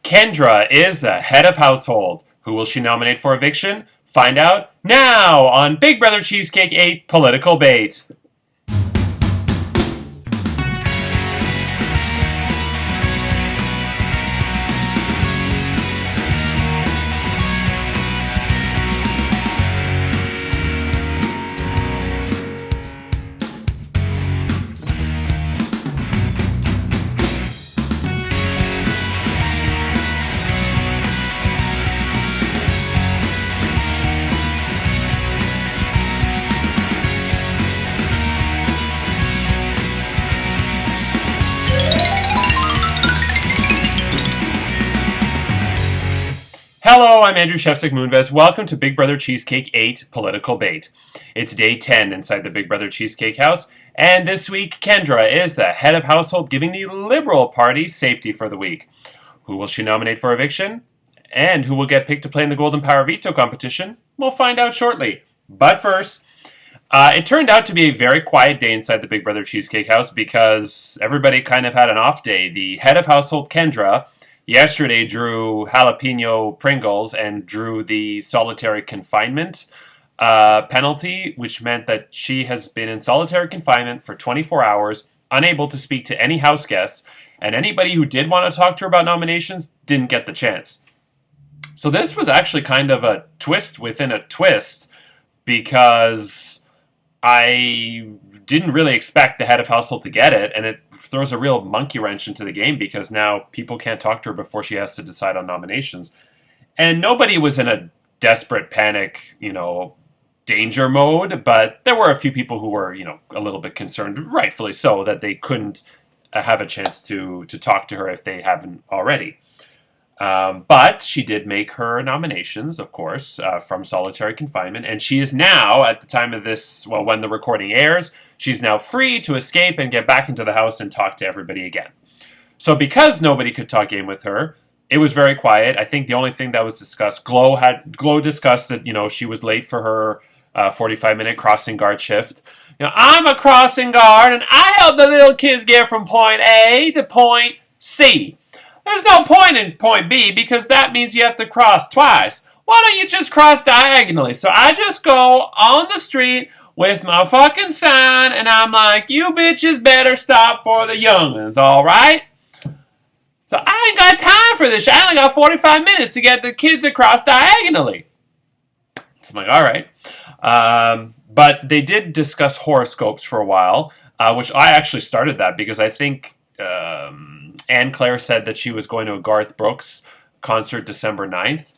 Kendra is the head of household. Who will she nominate for eviction? Find out now on Big Brother Cheesecake 8 Political Bait. Hello, I'm Andrew Shefsick Moonves. Welcome to Big Brother Cheesecake 8 Political Bait. It's day 10 inside the Big Brother Cheesecake house, and this week Kendra is the head of household, giving the Liberal Party safety for the week. Who will she nominate for eviction? And who will get picked to play in the Golden Power Veto competition? We'll find out shortly. But first, it turned out to be a very quiet day inside the Big Brother Cheesecake house because everybody kind of had an off day. The head of household, Kendra, yesterday drew jalapeno Pringles and drew the solitary confinement penalty, which meant that she has been in solitary confinement for 24 hours, unable to speak to any house guests, and anybody who did want to talk to her about nominations didn't get the chance. So this was actually kind of a twist within a twist, because I didn't really expect the head of household to get it, and it throws a real monkey wrench into the game because now people can't talk to her before she has to decide on nominations. And nobody was in a desperate panic, danger mode, but there were a few people who were, a little bit concerned, rightfully so, that they couldn't have a chance to talk to her if they haven't already. But she did make her nominations, of course, from solitary confinement, and she is now, at the time of this, when the recording airs, she's now free to escape and get back into the house and talk to everybody again. So because nobody could talk game with her, it was very quiet. I think the only thing that was discussed, Glow discussed that, she was late for her 45-minute crossing guard shift. I'm a crossing guard, and I help the little kids get from point A to point C. There's no point in point B because that means you have to cross twice. Why don't you just cross diagonally? So I just go on the street with my fucking sign and I'm like, you bitches better stop for the young'uns, alright? So I ain't got time for this shit. I only got 45 minutes to get the kids across diagonally. So I'm like, alright. But they did discuss horoscopes for a while, which I actually started that because I think Anne Claire said that she was going to a Garth Brooks concert December 9th.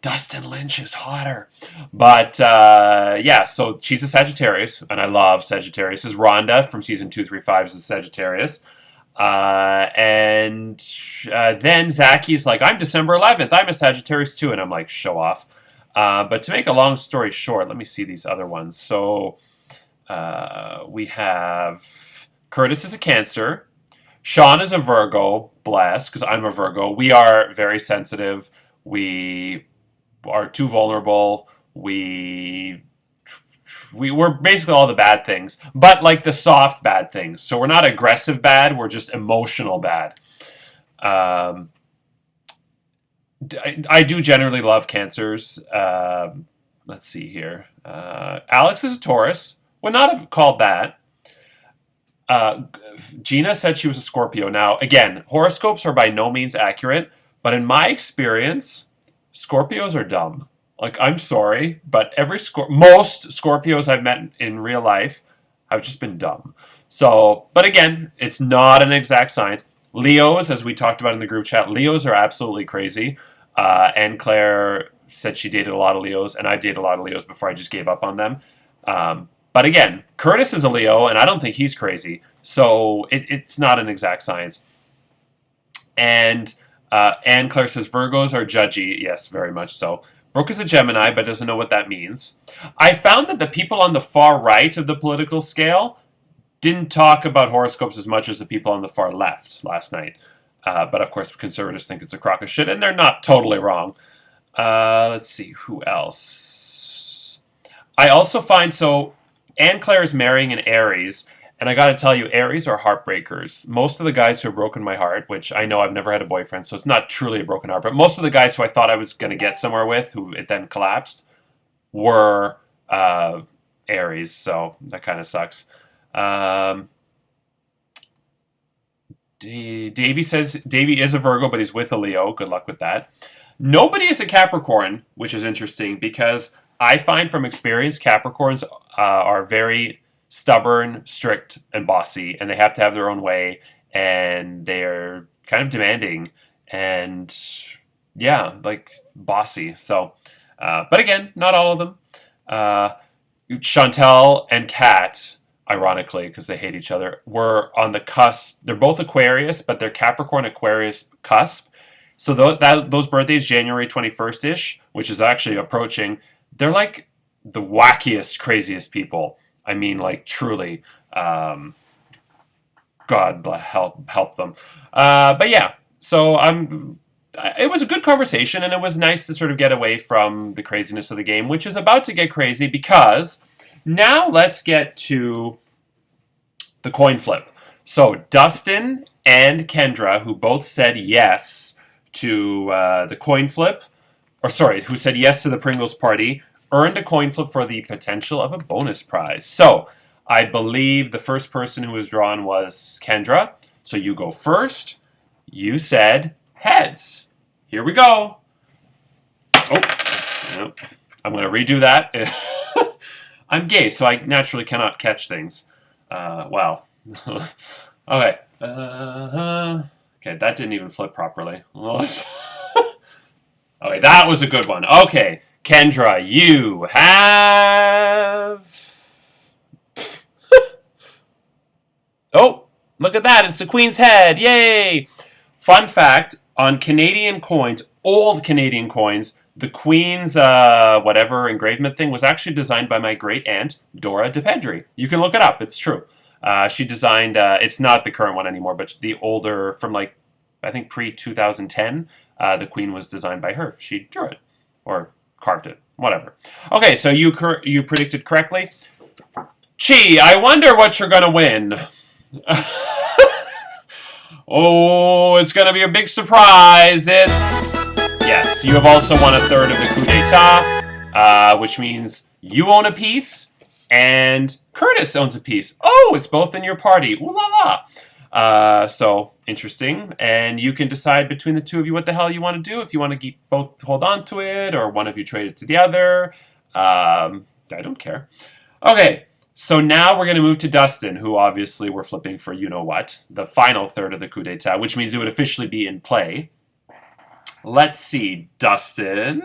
Dustin Lynch is hotter. But, so she's a Sagittarius, and I love Sagittarius. Rhonda from season 235 is a Sagittarius. And then Zachy's like, I'm December 11th. I'm a Sagittarius too. And I'm like, show off. But to make a long story short, let me see these other ones. So we have Curtis is a Cancer. Sean is a Virgo, blessed, because I'm a Virgo. We are very sensitive. We are too vulnerable. We're basically all the bad things, but like the soft bad things. So we're not aggressive bad. We're just emotional bad. I do generally love Cancers. Let's see here. Alex is a Taurus. Would not have called that. Gina said she was a Scorpio. Now, again, horoscopes are by no means accurate, but in my experience, Scorpios are dumb. Like, I'm sorry, but most Scorpios I've met in real life have just been dumb. So, but again, it's not an exact science. Leos, as we talked about in the group chat, Leos are absolutely crazy. Anne Claire said she dated a lot of Leos, and I dated a lot of Leos before I just gave up on them. But again, Curtis is a Leo, and I don't think he's crazy. So it's not an exact science. And Anne Claire says Virgos are judgy. Yes, very much so. Brooke is a Gemini, but doesn't know what that means. I found that the people on the far right of the political scale didn't talk about horoscopes as much as the people on the far left last night. But of course, conservatives think it's a crock of shit, and they're not totally wrong. Let's see, who else? I also find, Anne Claire is marrying an Aries, And I got to tell you, Aries are heartbreakers. Most of the guys who have broken my heart, which I know I've never had a boyfriend, so it's not truly a broken heart, but most of the guys who I thought I was going to get somewhere with, who it then collapsed, were Aries. So that kind of sucks. Davey says Davey is a Virgo, but he's with a Leo. Good luck with that. Nobody is a Capricorn, which is interesting because I find from experience Capricorns are very stubborn, strict, and bossy, and they have to have their own way, and they're kind of demanding and yeah, like bossy. So, but again, not all of them. Chantel and Kat, ironically, because they hate each other, were on the cusp. They're both Aquarius, but they're Capricorn Aquarius cusp. So those birthdays, January 21st-ish, which is actually approaching, they're like the wackiest, craziest people. I mean, like, truly. God help them. But yeah, so it was a good conversation, and it was nice to sort of get away from the craziness of the game, which is about to get crazy because now let's get to the coin flip. So Dustin and Kendra, who both said yes to the coin flip, who said yes to the Pringles party, earned a coin flip for the potential of a bonus prize. So I believe the first person who was drawn was Kendra. So you go first. You said heads. Here we go. Oh, no. I'm going to redo that. I'm gay, so I naturally cannot catch things. Wow. Okay. Okay, that didn't even flip properly. Okay, that was a good one. Okay, Kendra, you have... Oh, look at that. It's the Queen's head. Yay! Fun fact, on Canadian coins, old Canadian coins, the Queen's whatever engravement thing was actually designed by my great-aunt, Dora DePedri. You can look it up. It's true. She designed, it's not the current one anymore, but the older, from like, I think pre-2010, the Queen was designed by her. She drew it, or carved it, whatever. Okay, so you predicted correctly. Chi, I wonder what you're going to win. Oh, it's going to be a big surprise. Yes, you have also won a third of the coup d'etat, which means you own a piece, and Curtis owns a piece. Oh, it's both in your party. Ooh la la. So, interesting. And you can decide between the two of you what the hell you want to do. If you want to keep both hold on to it, or one of you trade it to the other. I don't care. Okay, so now we're going to move to Dustin, who obviously we're flipping for you-know-what. The final third of the coup d'etat, which means it would officially be in play. Let's see. Dustin,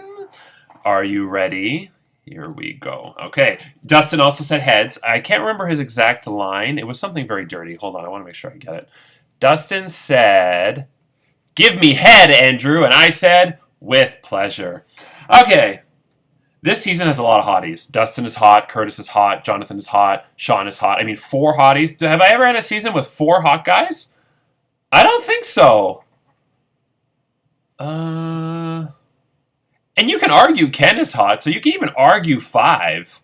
are you ready? Here we go. Okay. Dustin also said heads. I can't remember his exact line. It was something very dirty. Hold on. I want to make sure I get it. Dustin said, "Give me head, Andrew." And I said, "With pleasure." Okay. This season has a lot of hotties. Dustin is hot. Curtis is hot. Jonathan is hot. Sean is hot. I mean, 4 hotties. Have I ever had a season with 4 hot guys? I don't think so. And you can argue Ken is hot, so you can even argue 5.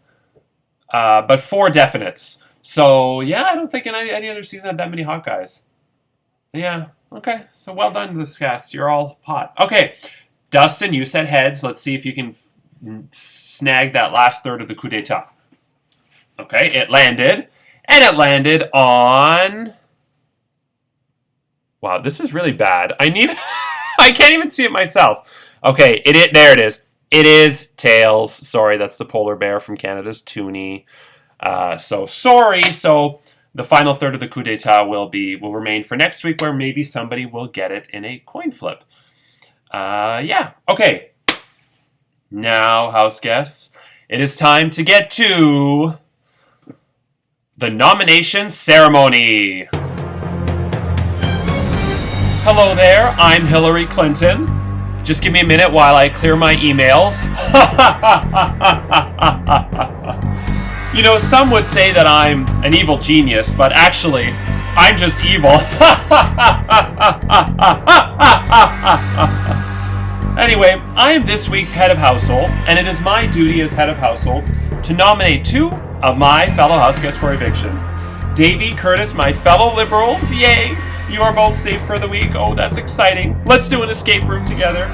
But 4 definites. So, yeah, I don't think any other season had that many hot guys. Yeah, okay. So well done to this cast. You're all hot. Okay, Dustin, you said heads. Let's see if you can snag that last third of the coup d'etat. Okay, it landed. And it landed on... Wow, this is really bad. I can't even see it myself. Okay, there it is. It is tails. Sorry, that's the polar bear from Canada's Toonie. So sorry. So the final third of the coup d'etat will remain for next week, where maybe somebody will get it in a coin flip. Yeah. Okay. Now, house guests, it is time to get to the nomination ceremony. Hello there. I'm Hillary Clinton. Just give me a minute while I clear my emails. You know, some would say that I'm an evil genius, but actually, I'm just evil. Anyway, I am this week's head of household, and it is my duty as head of household to nominate 2 of my fellow house guests for eviction. Davey, Curtis, my fellow liberals, yay! You are both safe for the week. Oh, that's exciting. Let's do an escape room together.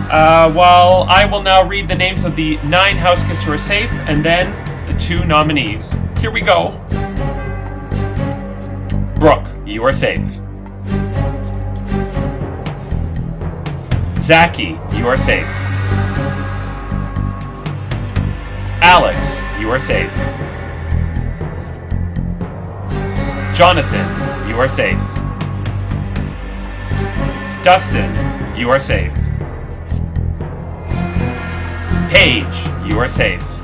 While I will now read the names of the 9 house guests who are safe, and then the 2 nominees. Here we go. Brooke, you are safe. Zachy, you are safe. Alex, you are safe. Jonathan, you are safe. Dustin, you are safe. Paige, you are safe.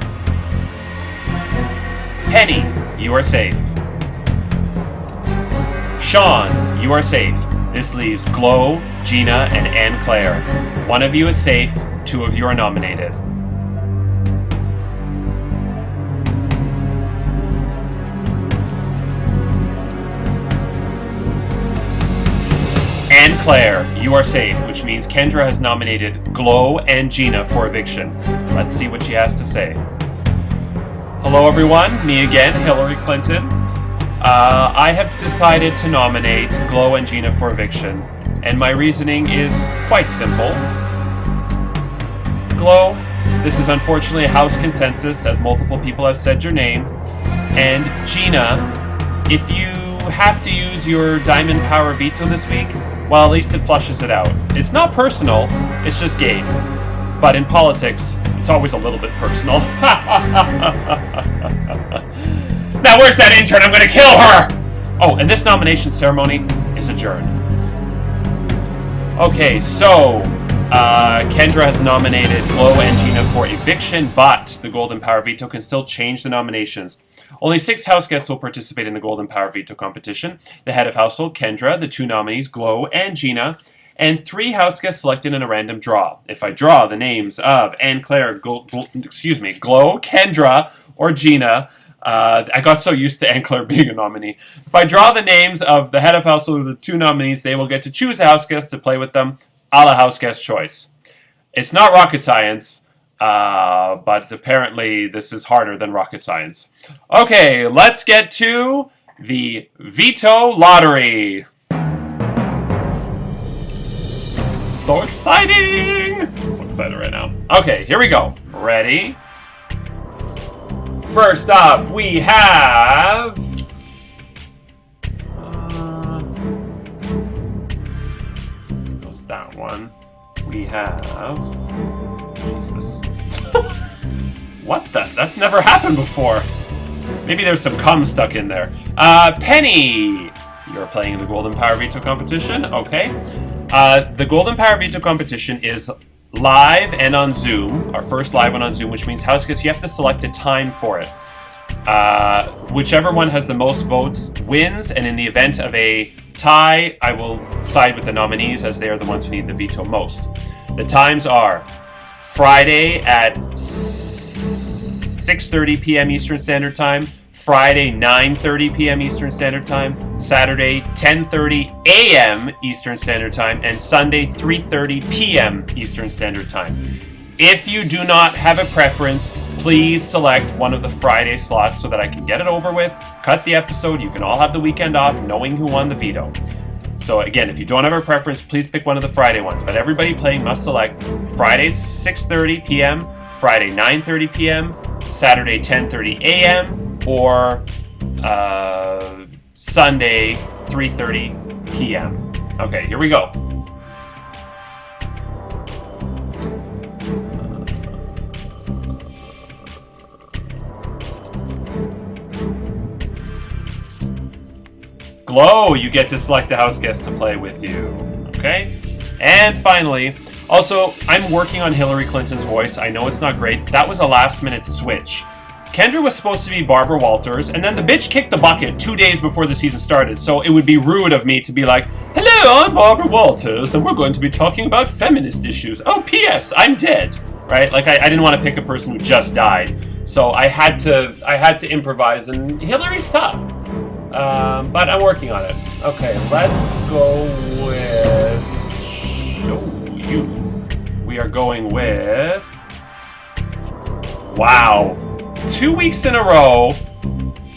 Penny, you are safe. Sean, you are safe. This leaves Glow, Gina, and Anne Claire. One of you is safe, 2 of you are nominated. Anne Claire, you are safe, which means Kendra has nominated Glow and Gina for eviction. Let's see what she has to say. Hello everyone, me again, Hillary Clinton. I have decided to nominate Glow and Gina for eviction, and my reasoning is quite simple. Glow, this is unfortunately a House consensus, as multiple people have said your name. And Gina, if you have to use your Diamond Power Veto this week, well, at least it flushes it out. It's not personal, it's just game. But in politics, it's always a little bit personal. Now where's that intern? I'm gonna kill her! Oh, and this nomination ceremony is adjourned. Okay, so Kendra has nominated Glow and Gina for eviction, but the Golden Power Veto can still change the nominations. Only 6 house guests will participate in the Golden Power Veto competition. The head of household, Kendra, the 2 nominees, Glow and Gina, and 3 house guests selected in a random draw. If I draw the names of Anne Claire, Glow, Kendra, or Gina, I got so used to Anne Claire being a nominee. If I draw the names of the head of household of the 2 nominees, they will get to choose a house guest to play with them, a la house guest choice. It's not rocket science, but apparently this is harder than rocket science. Okay, let's get to the Veto Lottery. This is so exciting! I'm so excited right now. Okay, here we go. Ready? First up, we have... that one. We have... Jesus. What the? That's never happened before. Maybe there's some cum stuck in there. Penny! You're playing in the Golden Power Veto competition. Okay. The Golden Power Veto competition is live and on Zoom. Our first live one on Zoom, which means house guests, you have to select a time for it. Whichever one has the most votes wins, and in the event of a tie, I will side with the nominees as they are the ones who need the veto most. The times are Friday at 6:30 p.m. Eastern Standard Time, Friday 9:30 p.m. Eastern Standard Time, Saturday 10:30 a.m. Eastern Standard Time, and Sunday 3:30 p.m. Eastern Standard Time. If you do not have a preference, please select one of the Friday slots so that I can get it over with, cut the episode, you can all have the weekend off knowing who won the veto. So again, if you don't have a preference, please pick one of the Friday ones. But everybody playing must select Friday 6:30 p.m., Friday 9:30 p.m., Saturday 10:30 a.m., or Sunday 3:30 p.m. Okay, here we go. Glow, you get to select the house guest to play with you. Okay? And finally, also, I'm working on Hillary Clinton's voice. I know it's not great. That was a last-minute switch. Kendra was supposed to be Barbara Walters, and then the bitch kicked the bucket 2 days before the season started, so it would be rude of me to be like, hello, I'm Barbara Walters, and we're going to be talking about feminist issues. Oh, P.S., I'm dead. Right? Like, I didn't want to pick a person who just died, so I had to improvise, and Hillary's tough. But I'm working on it. Okay, let's go with... show you. We are going with... Wow. 2 weeks in a row.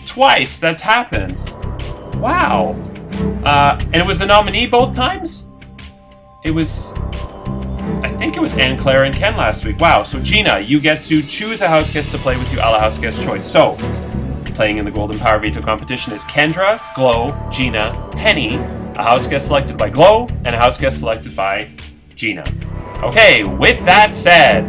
Twice that's happened. Wow. And it was the nominee both times? It was... I think it was Anne, Claire, and Ken last week. Wow. So Gina, you get to choose a house guest to play with you a la house guest choice. So, playing in the Golden Power Veto competition is Kendra, Glow, Gina, Penny, a house guest selected by Glow, and a house guest selected by Gina. Okay, with that said,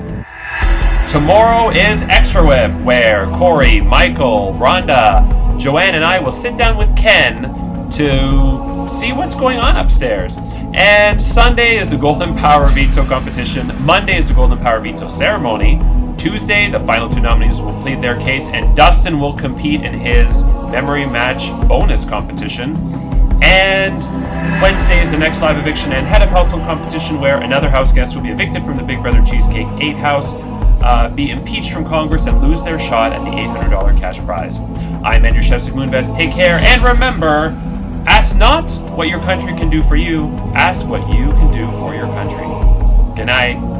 tomorrow is Extra Whip, where Corey, Michael, Rhonda, Joanne, and I will sit down with Ken to see what's going on upstairs. And Sunday is the Golden Power Veto competition. Monday is the Golden Power Veto ceremony. Tuesday, the final two nominees will plead their case, and Dustin will compete in his Memory Match bonus competition. And Wednesday is the next live eviction and head of household competition, where another house guest will be evicted from the Big Brother Cheesecake 8 house, be impeached from Congress, and lose their shot at the $800 cash prize. I'm Andrew Shevsik Moonves. Take care, and remember, ask not what your country can do for you, ask what you can do for your country. Good night.